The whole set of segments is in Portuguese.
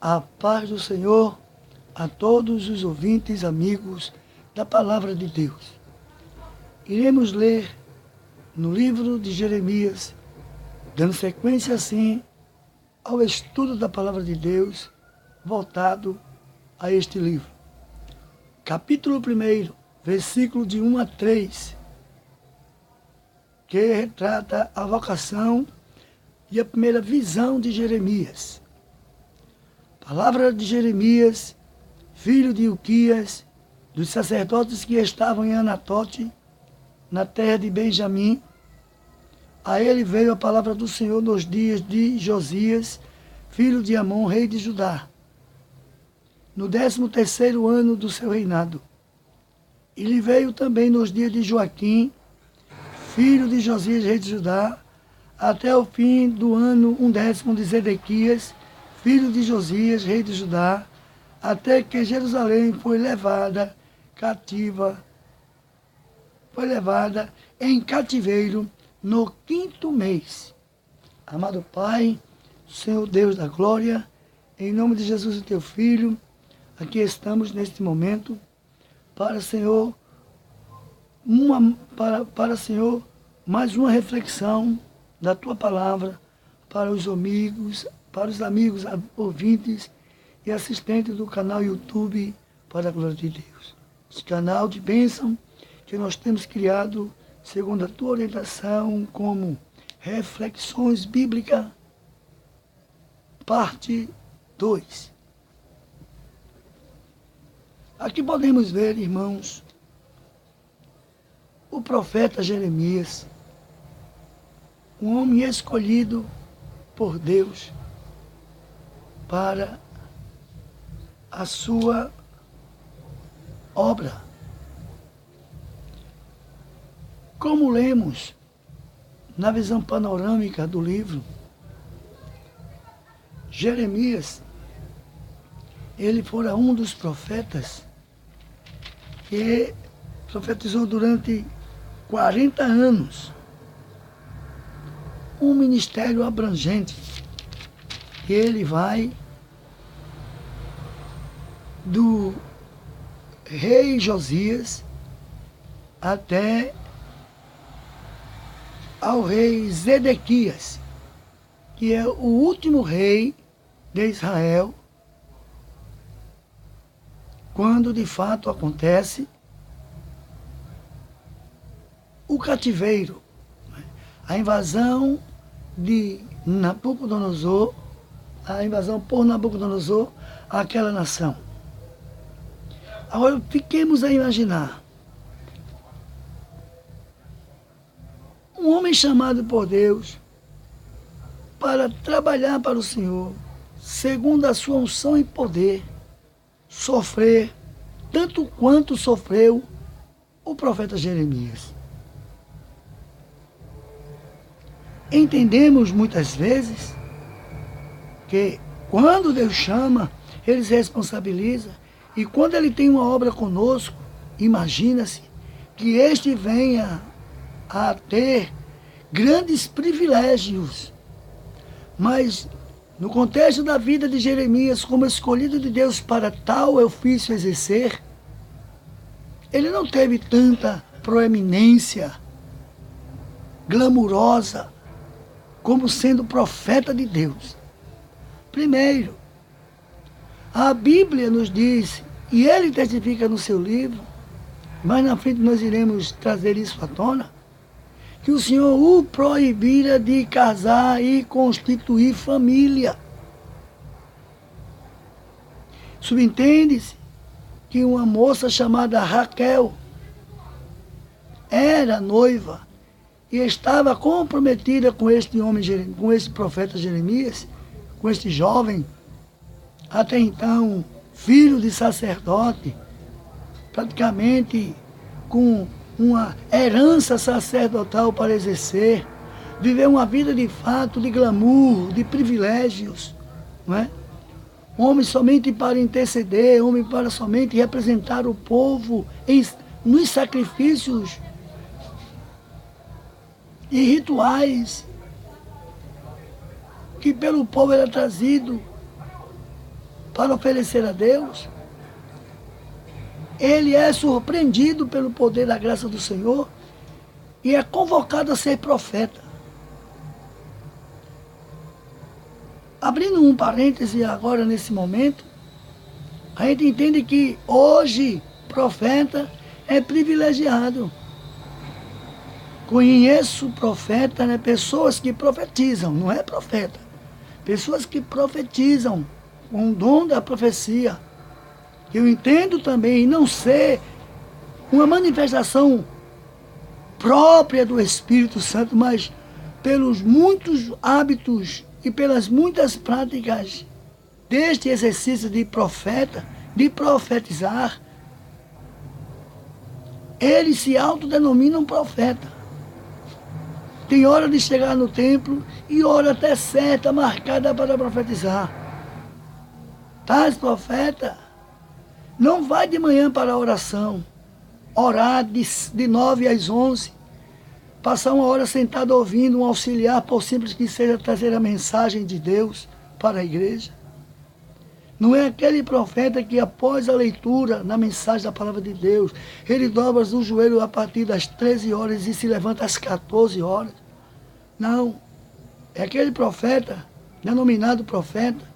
A paz do Senhor a todos os ouvintes, amigos da Palavra de Deus. Iremos ler no livro de Jeremias, dando sequência assim ao estudo da Palavra de Deus, voltado a este livro. Capítulo 1, versículo de 1 a 3, que retrata a vocação e a primeira visão de Jeremias. Palavra de Jeremias, filho de Ilquias, dos sacerdotes que estavam em Anatote, na terra de Benjamim. A ele veio a palavra do Senhor nos dias de Josias, filho de Amon, rei de Judá, no 13º ano do seu reinado. E lhe veio também nos dias de Joaquim, filho de Josias, rei de Judá, até o fim do ano 10º de Zedequias, filho de Josias, rei de Judá, até que Jerusalém foi levada em cativeiro no 5º mês. Amado Pai, Senhor Deus da glória, em nome de Jesus, o teu Filho, aqui estamos neste momento para, Senhor, Senhor, mais uma reflexão da tua palavra para os amigos ouvintes e assistentes do canal YouTube para a glória de Deus. Esse canal de bênção que nós temos criado segundo a tua orientação como Reflexões Bíblicas, parte 2. Aqui podemos ver, irmãos, o profeta Jeremias, um homem escolhido por Deus para a sua obra. Como lemos na visão panorâmica do livro, Jeremias, ele fora um dos profetas que profetizou durante 40 anos, um ministério abrangente, que ele vai do rei Josias até ao rei Zedequias, que é o último rei de Israel, quando de fato acontece o cativeiro, a invasão de Nabucodonosor, a invasão por Nabucodonosor àquela nação. Agora, fiquemos a imaginar. Um homem chamado por Deus para trabalhar para o Senhor, segundo a sua unção e poder, sofrer tanto quanto sofreu o profeta Jeremias. Entendemos muitas vezes que quando Deus chama, Ele se responsabiliza. E quando Ele tem uma obra conosco, imagina-se que este venha a ter grandes privilégios. Mas no contexto da vida de Jeremias, como escolhido de Deus para tal ofício exercer, ele não teve tanta proeminência glamurosa como sendo profeta de Deus. Primeiro, a Bíblia nos diz, e ele testifica no seu livro, mas na frente nós iremos trazer isso à tona, que o Senhor o proibira de casar e constituir família. Subentende-se que uma moça chamada Raquel era noiva e estava comprometida com este homem, com este profeta Jeremias, com este jovem, até então filho de sacerdote, praticamente com uma herança sacerdotal para exercer, viver uma vida de fato, de glamour, de privilégios, não é? Homem somente para interceder, homem para somente representar o povo nos sacrifícios e rituais que pelo povo era trazido para oferecer a Deus, ele é surpreendido pelo poder da graça do Senhor e é convocado a ser profeta. Abrindo um parêntese agora nesse momento, a gente entende que hoje profeta é privilegiado. Conheço profeta, né? Pessoas que profetizam, não é profeta. Pessoas que profetizam com o dom da profecia. Eu entendo também não ser uma manifestação própria do Espírito Santo, mas pelos muitos hábitos e pelas muitas práticas deste exercício de profeta, de profetizar, eles se autodenominam profeta. Tem hora de chegar no templo e hora até certa, marcada para profetizar. Tais profeta não vai de manhã para a oração, orar de 9 às 11, passar uma hora sentado ouvindo um auxiliar, por simples que seja trazer a mensagem de Deus para a igreja. Não é aquele profeta que após a leitura na mensagem da palavra de Deus, ele dobra o joelho a partir das 13 horas e se levanta às 14 horas. Não. É aquele profeta, denominado profeta,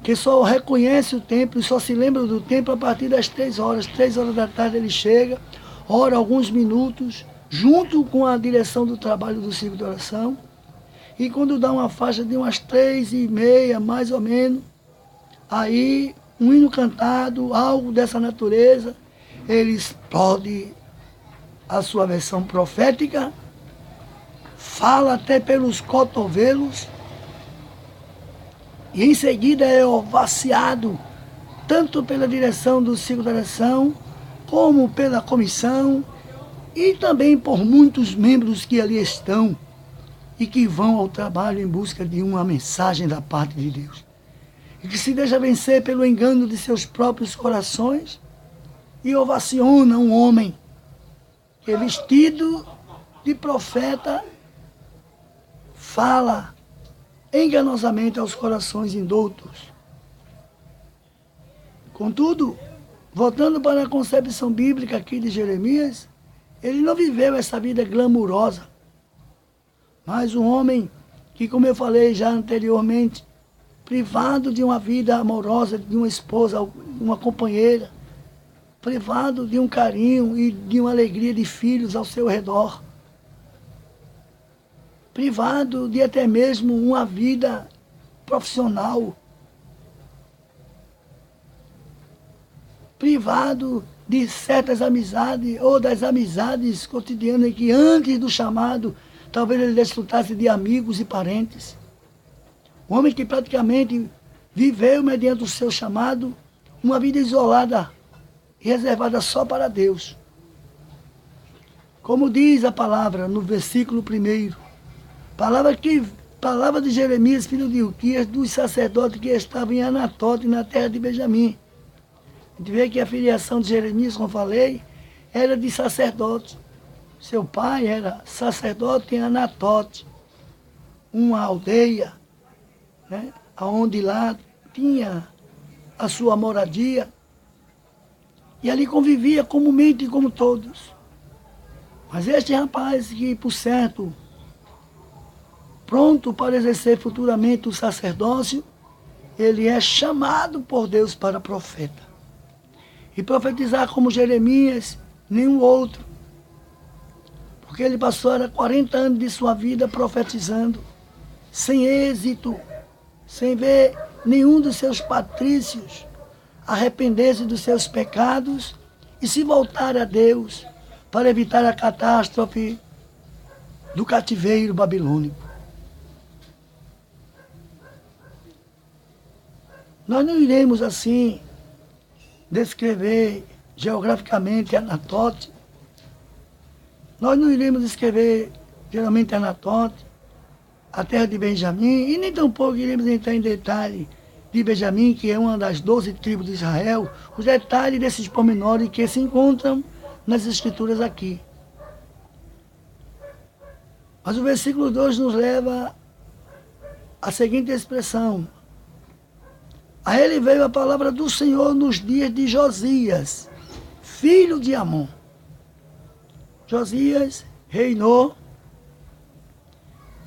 que só reconhece o templo e só se lembra do templo a partir das 3 horas. 3 horas da tarde ele chega, ora alguns minutos, junto com a direção do trabalho do círculo de oração. E quando dá uma faixa de umas 3h30, mais ou menos, aí um hino cantado, algo dessa natureza, ele explode a sua versão profética, fala até pelos cotovelos, e em seguida é ovaciado, tanto pela direção do círculo de oração, como pela comissão, e também por muitos membros que ali estão e que vão ao trabalho em busca de uma mensagem da parte de Deus. E que se deixa vencer pelo engano de seus próprios corações e ovaciona um homem que, vestido de profeta, fala enganosamente aos corações indoutos. Contudo, voltando para a concepção bíblica aqui de Jeremias, ele não viveu essa vida glamurosa, mas um homem que, como eu falei já anteriormente, privado de uma vida amorosa, de uma esposa, uma companheira, privado de um carinho e de uma alegria de filhos ao seu redor, privado de até mesmo uma vida profissional, privado de certas amizades ou das amizades cotidianas que antes do chamado talvez ele desfrutasse de amigos e parentes. Um homem que praticamente viveu mediante o seu chamado uma vida isolada e reservada só para Deus. Como diz a palavra no versículo 1, palavra de Jeremias, filho de Ilquias, dos sacerdotes que estavam em Anatote, na terra de Benjamim. A gente vê que a filiação de Jeremias, como falei, era de sacerdote. Seu pai era sacerdote em Anatote, uma aldeia, né, onde lá tinha a sua moradia, e ali convivia comumente como todos. Mas este rapaz que, por certo, pronto para exercer futuramente o sacerdócio, ele é chamado por Deus para profeta. E profetizar como Jeremias, nenhum outro. Porque ele passou 40 anos de sua vida profetizando, sem êxito, sem ver nenhum dos seus patrícios arrepender-se dos seus pecados e se voltar a Deus para evitar a catástrofe do cativeiro babilônico. Nós não iremos assim descrever geograficamente Anatote. Nós não iremos descrever geralmente Anatote, a terra de Benjamim, e nem tampouco iremos entrar em detalhe de Benjamim, que é uma das 12 tribos de Israel, os detalhes desses pormenores que se encontram nas escrituras aqui. Mas o versículo 2 nos leva à seguinte expressão: A ele veio a palavra do Senhor nos dias de Josias, filho de Amon. Josias reinou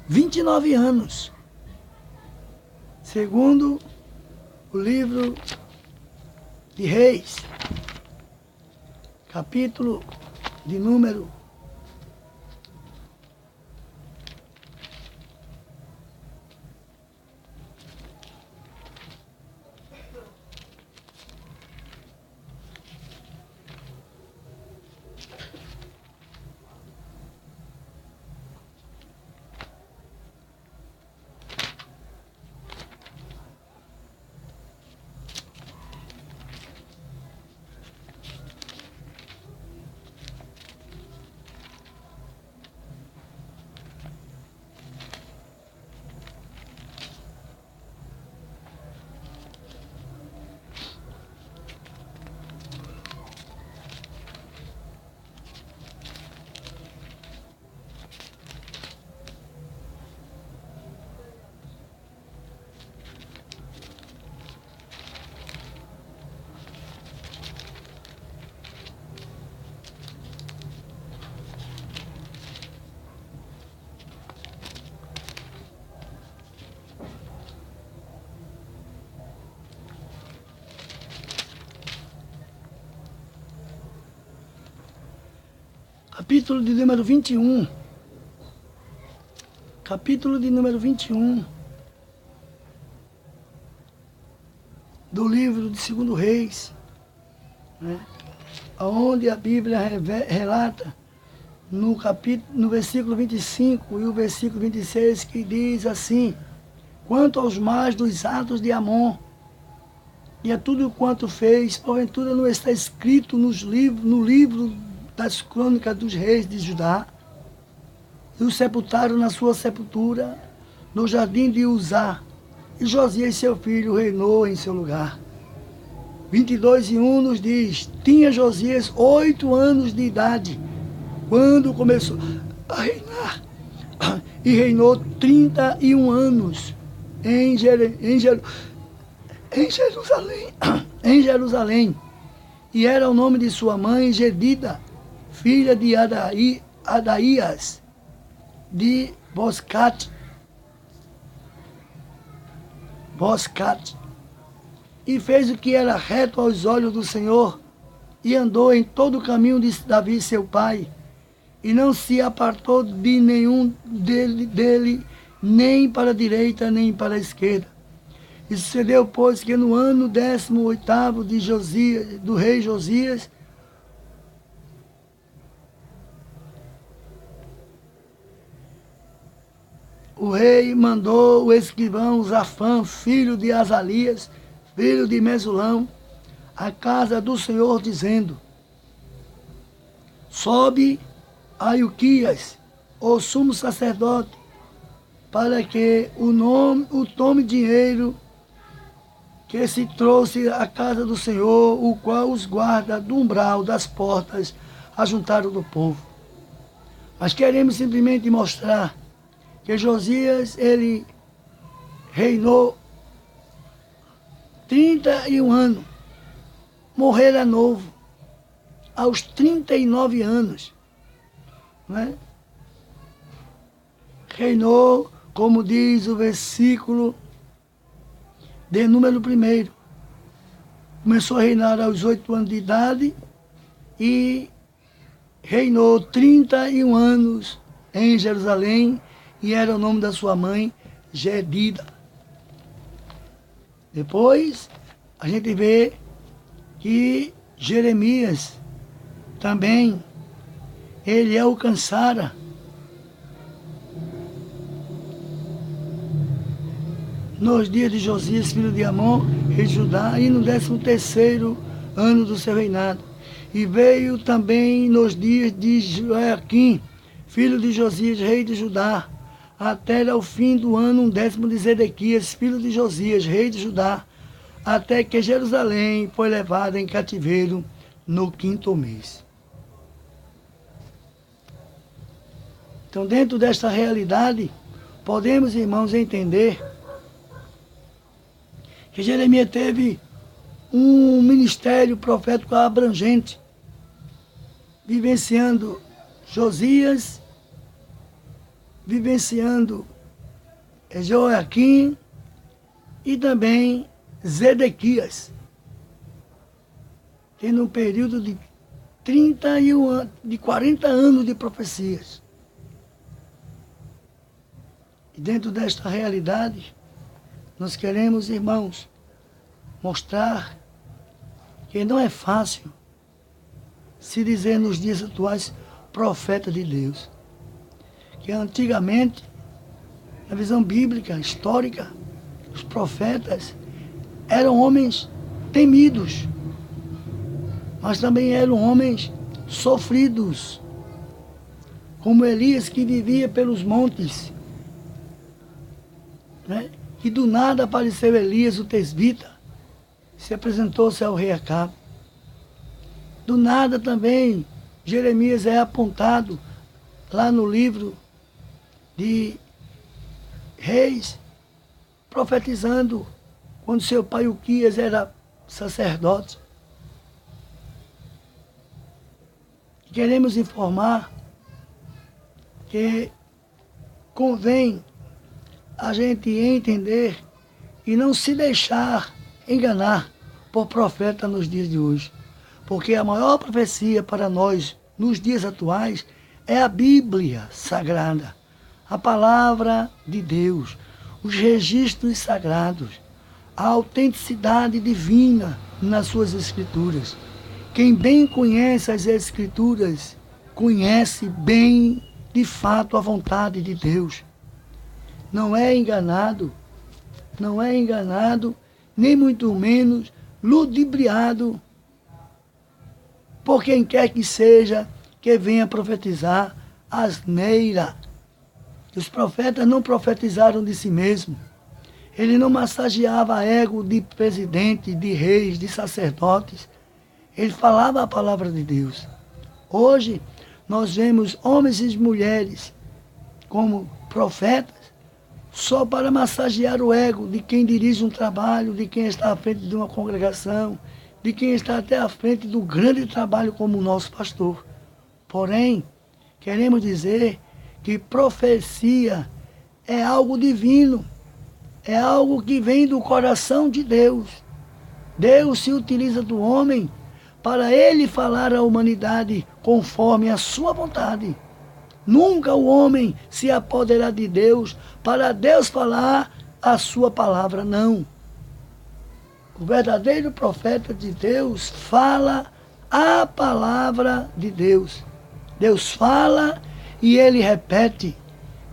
29 anos, segundo o livro de Reis, capítulo de número 21. Capítulo de número 21 do livro de 2 Reis, né? Onde a Bíblia relata no versículo 25 e o versículo 26, que diz assim: quanto aos mais dos atos de Amon, e a tudo quanto fez, porventura não está escrito no livro das crônicas dos reis de Judá? E o sepultaram na sua sepultura, no jardim de Uzá, e Josias seu filho reinou em seu lugar. 22:1 nos diz: tinha Josias 8 anos de idade, quando começou a reinar, e reinou 31 anos em Jerusalém, e era o nome de sua mãe Gedida, filha de Adaías, de Boscate, e fez o que era reto aos olhos do Senhor, e andou em todo o caminho de Davi seu pai, e não se apartou de nenhum dele, nem para a direita, nem para a esquerda. E sucedeu, pois, que no ano 18º de Josias, do rei Josias, o rei mandou o escrivão Zafã, filho de Azalias, filho de Mesulão, à casa do Senhor, dizendo: sobe a Ilquias, o sumo sacerdote, para que tome dinheiro que se trouxe à casa do Senhor, o qual os guarda do umbral das portas, ajuntaram do povo. Mas queremos simplesmente mostrar que Josias, ele reinou 31 anos, morrera novo, aos 39 anos, né? Reinou, como diz o versículo de número 1. Começou a reinar aos 8 anos de idade e reinou 31 anos em Jerusalém, e era o nome da sua mãe Gedida. Depois a gente vê que Jeremias também, ele alcançara nos dias de Josias, filho de Amon, rei de Judá, e no 13º ano do seu reinado. E veio também nos dias de Joaquim, filho de Josias, rei de Judá, até ao fim do ano 10º de Zedequias, filho de Josias, rei de Judá, até que Jerusalém foi levada em cativeiro no 5º mês. Então, dentro desta realidade, podemos, irmãos, entender que Jeremias teve um ministério profético abrangente, vivenciando Josias, vivenciando Joaquim e também Zedequias, tendo um período de 40 anos de profecias. E dentro desta realidade, nós queremos, irmãos, mostrar que não é fácil se dizer nos dias atuais profeta de Deus. Que antigamente, na visão bíblica, histórica, os profetas eram homens temidos, mas também eram homens sofridos, como Elias, que vivia pelos montes, né? E do nada apareceu Elias, o tesbita, se apresentou-se ao rei Acabe. Do nada também Jeremias é apontado lá no livro de Reis, profetizando quando seu pai Uquias era sacerdote. Queremos informar que convém a gente entender e não se deixar enganar por profeta nos dias de hoje. Porque a maior profecia para nós nos dias atuais é a Bíblia Sagrada, a palavra de Deus, os registros sagrados, a autenticidade divina nas suas escrituras. Quem bem conhece as escrituras, conhece bem, de fato, a vontade de Deus. Não é enganado, nem muito menos ludibriado por quem quer que seja que venha profetizar asneira. Os profetas não profetizaram de si mesmos. Ele não massageava ego de presidente, de reis, de sacerdotes. Ele falava a palavra de Deus. Hoje, nós vemos homens e mulheres como profetas só para massagear o ego de quem dirige um trabalho, de quem está à frente de uma congregação, de quem está até à frente do grande trabalho como o nosso pastor. Porém, queremos dizer que profecia é algo divino, é algo que vem do coração de Deus. Deus se utiliza do homem para ele falar à humanidade conforme a sua vontade. Nunca o homem se apoderar de Deus para Deus falar a sua palavra, não. O verdadeiro profeta de Deus fala a palavra de Deus. Deus fala e ele repete.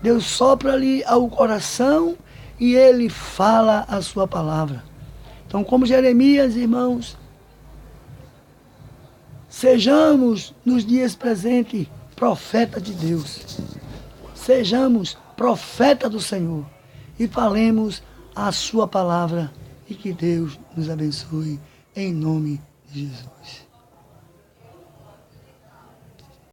Deus sopra-lhe ao coração e ele fala a sua palavra. Então, como Jeremias, irmãos, sejamos nos dias presentes profeta de Deus. Sejamos profeta do Senhor e falemos a sua palavra e que Deus nos abençoe em nome de Jesus.